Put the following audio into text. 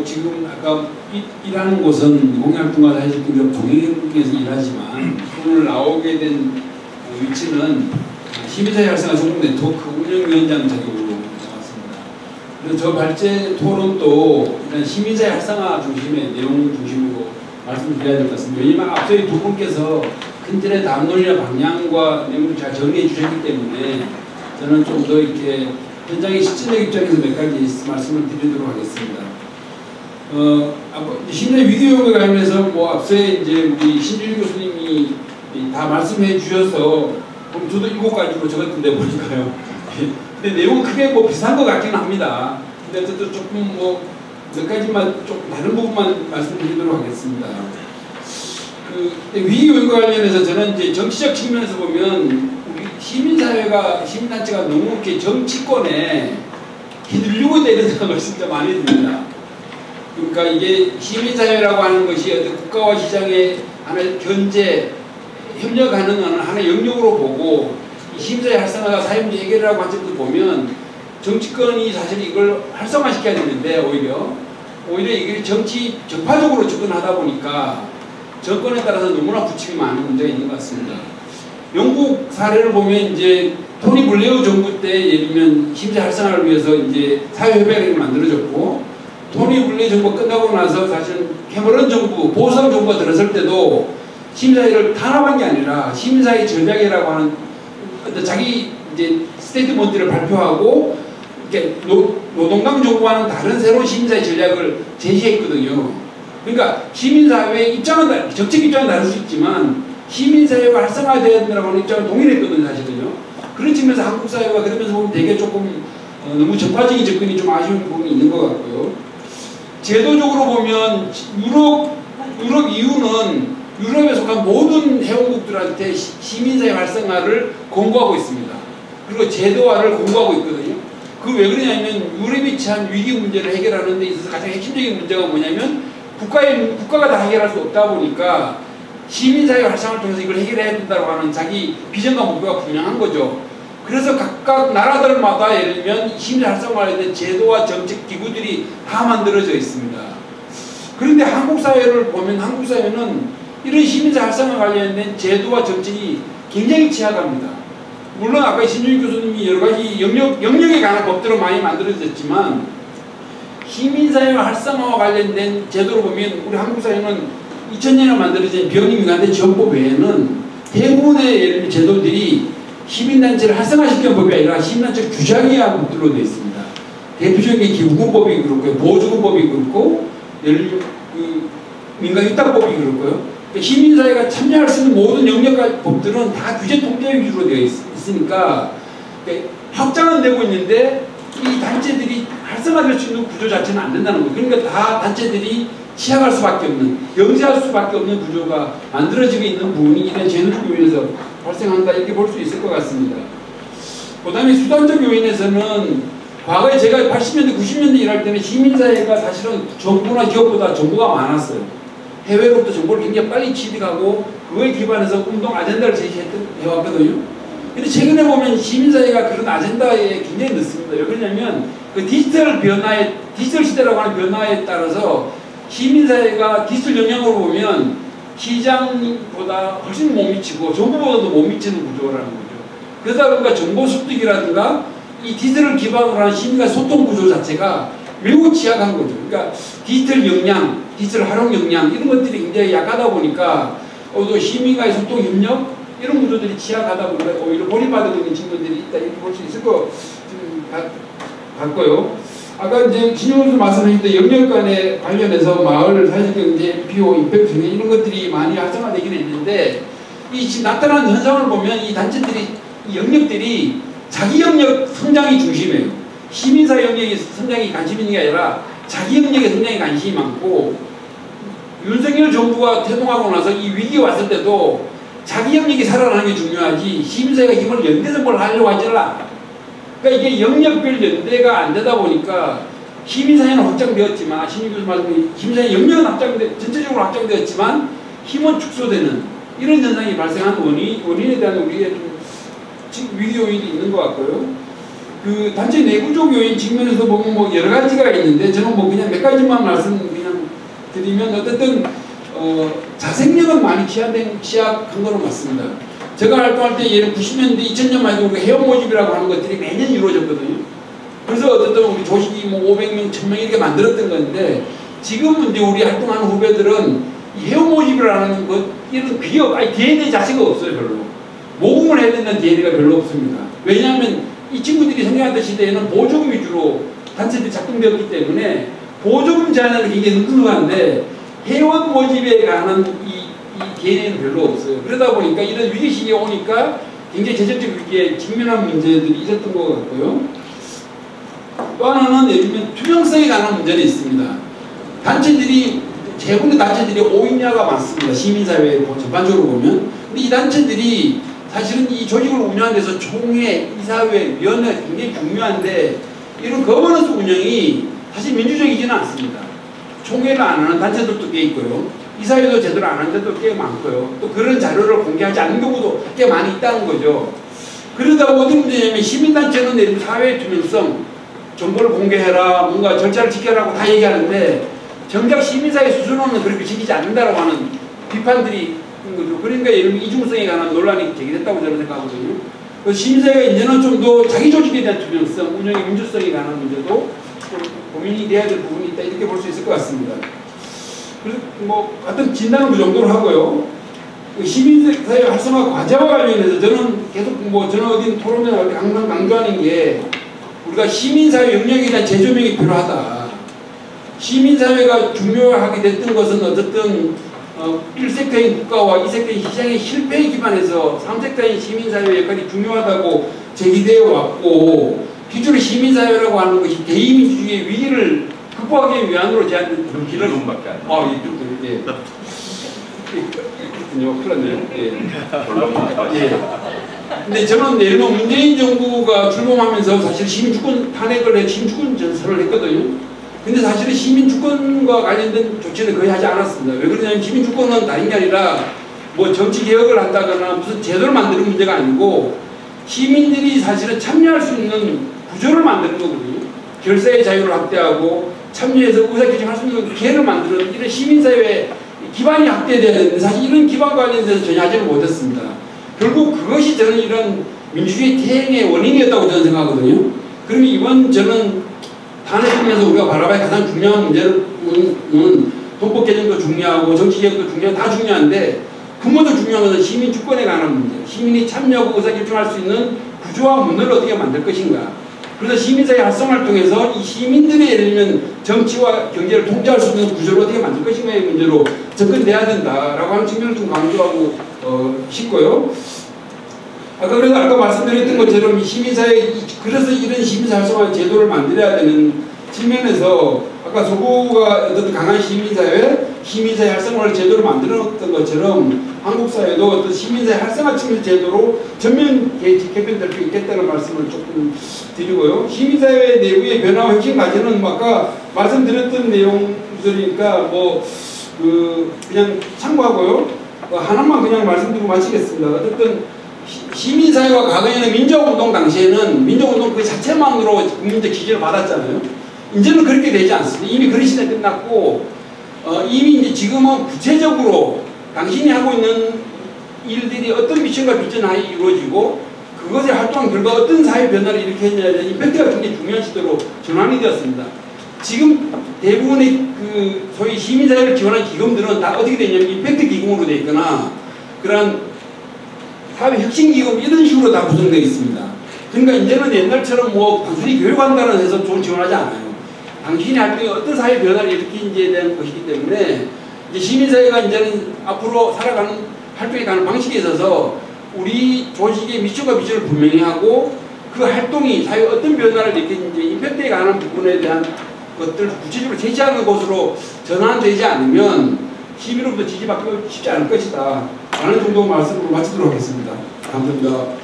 지금 아까 일하는 곳은 공약동과 사실 동행에서 일하지만 오늘 나오게 된 위치는 시민사회 활성화 전국 네트워크 운영위원장 자격으로 나왔습니다. 그래서 저 발제 토론도 일단 시민사회 활성화 중심의 내용 중심으로 말씀드려야 될 것 같습니다. 왜냐하면 앞서 두 분께서 큰 틀의 담론이나 방향과 내용을 잘 정리해 주셨기 때문에 저는 좀 더 이렇게 현장의 실질적 입장에서 몇 가지 말씀을 드리도록 하겠습니다. 심리적 위기요구에 관련해서 앞서 이제 우리 신준일 교수님이 다 말씀해 주셔서 그럼 저도 7가지로 적었던데 보니까요. 근데 내용은 크게 비슷한 것 같긴 합니다. 근데 저도 조금 몇 가지만 좀 다른 부분만 말씀드리도록 하겠습니다. 위기요구에 관련해서 저는 이제 정치적 측면에서 보면 우리 시민사회가 시민단체가 너무 이렇게 정치권에 휘둘리고 있다는 생각을 진짜 많이 듭니다. 그러니까 이게 시민사회라고 하는 것이 어떤 국가와 시장의 하나의 견제, 협력하는 하나의 영역으로 보고 시민사회 활성화가 사회문제 해결이라고 한 점도 보면 정치권이 사실 이걸 활성화시켜야 되는데 오히려 이게 정치 정파적으로 접근하다 보니까 정권에 따라서 너무나 부침이 많은 문제가 있는 것 같습니다. 영국 사례를 보면 이제 토니 블레어 정부 때 예를 들면 시민사회 활성화를 위해서 이제 사회협약이 만들어졌고 토니 블레어 정부가 끝나고 나서 사실 캐머런 정부, 보수당 정부가 들어설 때도 시민사회를 탄압한 게 아니라 시민사회 전략이라고 하는 자기 이제 스테이트먼트를 발표하고 이렇게 노동당 정부와는 다른 새로운 시민사회 전략을 제시했거든요. 그러니까 시민사회의 입장은 정책 입장은 다를 수 있지만 시민사회가 활성화되어야 된다고 하는 입장을 동일했거든요, 사실은요. 그런 측면에서 한국 사회가 그러면서 보면 되게 조금 너무 정파적인 접근이 좀 아쉬운 부분이 있는 것 같고요. 제도적으로 보면 유럽 이후는 유럽에 속한 모든 회원국들한테 시민사회 활성화를 권고하고 있습니다. 그리고 제도화를 권고하고 있거든요. 그 왜 그러냐면 유럽이 처한 위기 문제를 해결하는 데 있어서 가장 핵심적인 문제가 뭐냐면 국가가 다 해결할 수 없다 보니까 시민사회 활성화를 통해서 이걸 해결해야 된다고 하는 자기 비전과 목표가 분명한 거죠. 그래서 각각 나라들마다 예를 들면 시민사회 활성화에 대한 제도와 정책 기구들이 다 만들어져 있습니다. 그런데 한국 사회를 보면 한국 사회는 이런 시민사회 활성화 관련된 제도와 정책이 굉장히 취약합니다. 물론 아까 신준일 교수님이 여러 가지 영역에 관한 법들은 많이 만들어졌지만 시민사회 활성화와 관련된 제도로 보면 우리 한국 사회는 2000년에 만들어진 병임위관된 지원법 외에는 대부분의 예를 들면 제도들이 시민단체를 활성화시키는 법이 아니라 시민단체를 규제하기 위한 법들로 되어 있습니다. 대표적인 게 기부금법이 그렇고요. 보조금법이 그렇고 예를 들면 민간위탁법이 그렇고요. 그러니까 시민사회가 참여할 수 있는 모든 영역과 법들은 다 규제 통제 위주로 되어 있으니까 그러니까 확장은 되고 있는데 이 단체들이 활성화될 수 있는 구조 자체는 안 된다는 거예요. 그러니까 다 단체들이 취약할 수밖에 없는, 영세할 수밖에 없는 구조가 만들어지고 있는 부분이 이런 제도적 요인에서 발생한다 이렇게 볼 수 있을 것 같습니다. 그 다음에 수단적 요인에서는 과거에 제가 80년대, 90년대 일할 때는 시민사회가 사실은 정부나 기업보다 정보가 많았어요. 해외로부터 정보를 굉장히 빨리 취득하고 그거에 기반해서 운동 아젠다를 제시해왔거든요. 근데 최근에 보면 시민사회가 그런 아젠다에 굉장히 늦습니다. 왜 그러냐면 그 디지털 시대라고 하는 변화에 따라서 시민사회가 디지털 영향으로 보면 시장보다 훨씬 못 미치고 정부보다도 못 미치는 구조라는 거죠. 그러다 보니까 정보 습득이라든가 이 디지털을 기반으로 하는 시민과 소통 구조 자체가 매우 취약한 거죠. 그러니까 디지털 역량, 디지털 활용 역량 이런 것들이 굉장히 약하다 보니까 또 시민과의 소통 협력 이런 구조들이 취약하다 보니까 오히려 고립받고 있는 친구들이 있다 이렇게 볼 수 있을 것 같고요. 아까 이제 신용수 말씀하셨던 영역 간에 관련해서 마을, 사회경제, 비호, 임팩트 이런 것들이 많이 활성화되긴 했는데 이 지금 나타나는 현상을 보면 이 단체들이, 이 영역들이 자기 영역 성장이 중심이에요. 시민사회 영역의 성장이 관심 있는 게 아니라 자기 영역의 성장에 관심이 많고 윤석열 정부가 태동하고 나서 이 위기가 왔을 때도 자기 영역이 살아나는 게 중요하지 시민사회가 힘을 연대해서 뭘 하려고 하지는 않아요. 그러니까 이게 영역별 연대가 안 되다 보니까 시민사회는 확장되었지만 신규 교수 말씀이 시민사회 영역은 전체적으로 확장되었지만 힘은 축소되는 이런 현상이 발생한 원인에 대한 우리의 좀 위기 요인이 있는 것 같고요. 그 단체 내부적 요인 측면에서 보면 뭐 여러 가지가 있는데 저는 뭐 그냥 몇 가지만 말씀 그냥 드리면 어쨌든 자생력은 많이 취약한 거는 맞습니다. 제가 활동할 때 예를 90년대 2000년만 해도 회원 모집이라고 하는 것들이 매년 이루어졌거든요. 그래서 어쨌든 우리 조직이 뭐 500명, 1000명 이렇게 만들었던 건데 지금은 이제 우리 활동하는 후배들은 이 회원 모집이라는 것 이런 기업 아니 DNA 자체가 없어요. 별로 모금을 해야 된다는 DNA가 별로 없습니다. 왜냐하면 이 친구들이 성장하던 시대에는 보조금 위주로 단체들이 작동되었기 때문에 보조금 제한하는 게 굉장히 능숙한데 회원 모집에 관한 이 DNA는 별로 없어요. 그러다 보니까 이런 위기 시기에 오니까 굉장히 재정적 위기에 직면한 문제들이 있었던 것 같고요. 또 하나는 예를 들면 투명성에 관한 문제는 있습니다. 단체들이 대부분의 단체들이 5인야가 많습니다. 시민사회 전반적으로 보면. 근데 이 단체들이 사실은 이 조직을 운영하는 데서 총회, 이사회, 위원회 굉장히 중요한데 이런 거버넌스 운영이 사실 민주적이지는 않습니다. 총회를 안 하는 단체들도 꽤 있고요. 이사회도 제대로 안 하는 데도 꽤 많고요. 또 그런 자료를 공개하지 않는 경우도 꽤 많이 있다는 거죠. 그러다 어떤 문제냐면 시민단체는 예를 들면 사회의 투명성, 정보를 공개해라, 뭔가 절차를 지켜라고 다 얘기하는데 정작 시민사회 수준으로는 그렇게 지키지 않는다라고 하는 비판들이 있는 거죠. 그러니까 예를 들면 이중성에 관한 논란이 제기됐다고 저는 생각하거든요. 시민사회가 이제는 좀 더 자기 조직에 대한 투명성, 운영의 민주성에 관한 문제도 고민이 돼야 될 부분이 있다 이렇게 볼 수 있을 것 같습니다. 그래서 뭐 같은 진단은 그 정도로 하고요. 시민사회 활성화 과제와 관련해서 저는 계속 뭐 저는 어디 토론회 항상 강조하는 게 우리가 시민사회 영역에 대한 재조명이 필요하다. 시민사회가 중요하게 됐던 것은 어쨌든 1섹터인 국가와 2섹터인 시장의 실패에 기반해서 3섹터인 시민사회의 역할이 중요하다고 제기되어 왔고 기존의 시민사회라고 하는 것이 대의민주주의의 위기를 극복하기 위한으로 제안된 길을 논밖에 안 예. 그렇군요. 큰일 났네요. 예. 근데 저는 예를 들면 문재인 정부가 출범하면서 사실 시민주권 탄핵을 해 시민주권 전선을 했거든요. 근데 사실은 시민주권과 관련된 조치는 거의 하지 않았습니다. 왜 그러냐면 시민주권은 다른 게 아니라 뭐 정치개혁을 한다거나 무슨 제도를 만드는 문제가 아니고 시민들이 사실은 참여할 수 있는 구조를 만드는 거거든요. 결사의 자유를 확대하고 참여해서 의사결정할 수 있는 기회를 만드는 이런 시민사회 기반이 확대돼야 되는데 사실 이런 기반과 관련돼서 전혀 하지를 못했습니다. 결국 그것이 저는 이런 민주주의 퇴행의 원인이었다고 저는 생각하거든요. 그러면 이번 저는 탄핵하면서 우리가 바라봐야 가장 중요한 문제는 헌법 개정도 중요하고 정치 개혁도 중요하고 다 중요한데 근본적으로 중요한 것은 시민 주권에 관한 문제. 시민이 참여하고 의사결정할 수 있는 구조와 문화를 어떻게 만들 것인가. 그래서 시민사회 활성화를 통해서 이 시민들의 예를 들면 정치와 경제를 통제할 수 있는 구조를 어떻게 만들 것인가의 문제로 접근돼야 된다라고 하는 측면을 좀 강조하고 싶고요. 그래서 아까 말씀드렸던 것처럼 이 시민사회, 그래서 이런 시민사회 활성화 제도를 만들어야 되는 측면에서 아까 소구가 어떤 강한 시민사회 활성화를 제도를 만들었던 것처럼 한국 사회도 어떤 시민사회 활성화 측면 제도로 전면 개편될 수 있겠다는 말씀을 조금 드리고요. 시민사회 내부의 변화와 혁신 과제는 뭐 아까 말씀드렸던 내용들이니까 그냥 참고하고요. 하나만 그냥 말씀드리고 마치겠습니다. 어쨌든 시민사회가 과거에는 민주화운동 당시에는 민주화운동 그 자체만으로 국민적 지지를 받았잖아요. 이제는 그렇게 되지 않습니다. 이미 그런 시대 끝났고 이미 이제 지금은 구체적으로 당신이 하고 있는 일들이 어떤 미션과 비전하에 이루어지고 그것의 활동한 결과 어떤 사회 변화를 일으켰냐에 대한 임팩트가 굉장히 중요한 시대로 전환이 되었습니다. 지금 대부분의 그 소위 시민사회를 지원하는 기금들은 다 어떻게 되냐면 임팩트 기금으로 되어 있거나 그런 사회혁신기금 이런 식으로 다 구성되어 있습니다. 그러니까 이제는 옛날처럼 뭐 단순히 교육한다는 해서 돈 지원하지 않아요. 당신이 활동이 어떤 사회 변화를 일으키는지에 대한 것이기 때문에 이제 시민사회가 이제는 앞으로 살아가는 활동에 관한 방식에 있어서 우리 조직의 미션과 비전을 분명히 하고 그 활동이 사회에 어떤 변화를 일으키는지 임팩트에 관한 부분에 대한 것들을 구체적으로 제시하는 곳으로 전환되지 않으면 시민으로부터 지지받기 쉽지 않을 것이다. 라는 정도 말씀으로 마치도록 하겠습니다. 감사합니다.